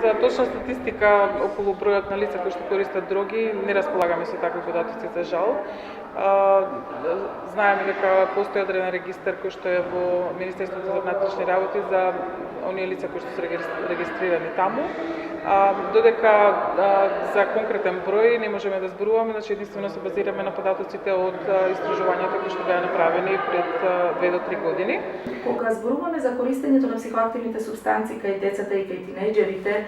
За точна статистика околу бројот на лица кои што користат дроги не располагаме со такви податоци за жал. Знаеме дека постои одреден регистар кој што е во Министерството за внатрешни работи за оние лица кои што се регистрирани таму. Додека за конкретен број не можеме да зборуваме, значи единствено се базираме на податоците од истражувањата кои што беа направени пред 2 до 3 години. Кога зборуваме за користењето на психоактивните супстанции кај децата и кај тинејџерите,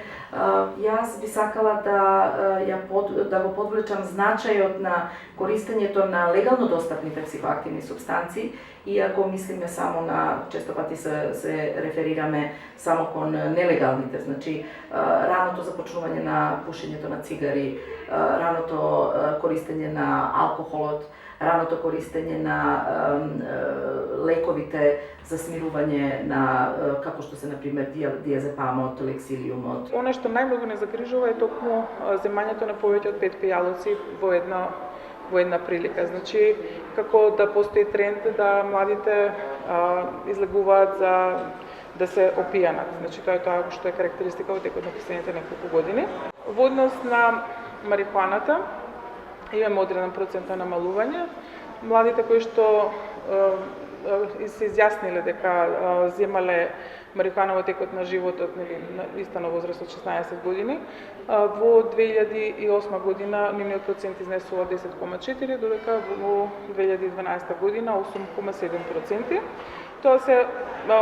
јас би сакала да го подвлечам значајот на користењето на легално достапните психоактивни супстанции, иако мислиме само на, често пати се реферираме само кон нелегалните, значи раното започнување на пушењето на цигари, раното користење на алкохолот, раното користење на лековите за смирување на, како што се, например, диазепамот, лексилиумот. Оно што најмногу не загрижува е токму земањето на повеќе од 5 пијалоци во една прилика. Значи, како да постои тренд да младите излегуваат за да се опијанат. Значи, тоа е тоа што е карактеристика во текот на последните неколку години. Во однос на марихуаната, имаме одреден процент на намалување. Младите кои што се изјасниле дека земале марихуана во текот на животот, на иста на возраст од 16 години, во 2008 година нивниот процент изнесува 10,4, додека во 2012 година 8,7%. Тоа се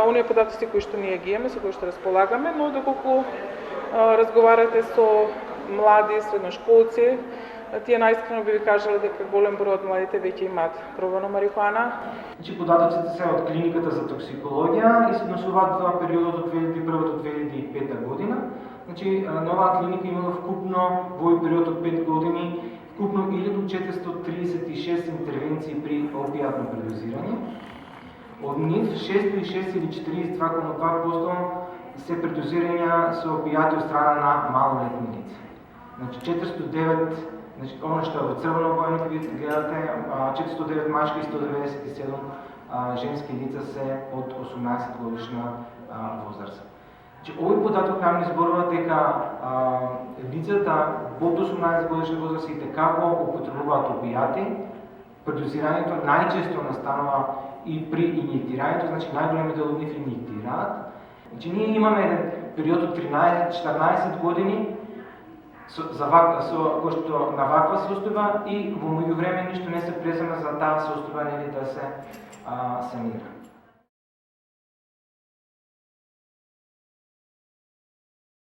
оние податоци кои што ние ги имаме, со кои што располагаме, но доколку разговарате со млади, средношколци, тие најискрено би ви кажале дека голем број од младите веќе имаат пробано марихуана. Значи, податоците се од клиниката за токсикологија и се однесуваат за периодот од 2001 до 2005 година. Значи, новаа клиника имала вкупно во овој период од 5 години вкупно 1436 интервенции при опијатно предозирање. Од нив 606 или 42,2% се предозирања со опијати од страна на малолетни лица. Значи 409, значи оно што е во црвено бојано ќе гледате, 409 мажки и 197 женски лица се од 18 годишна возраст. Значи овој податок нам ни зборува дека лицата под 18 годишна возраст и како употребуваат опијати. Предозирањето најчесто настанува и при инјектирањето, значи најголеми дел од нив инјектираат. Значи ние имаме период од 13-14 години кој што на ваква состојба и во меѓувреме ништо не се презема за таа состојба да се санира.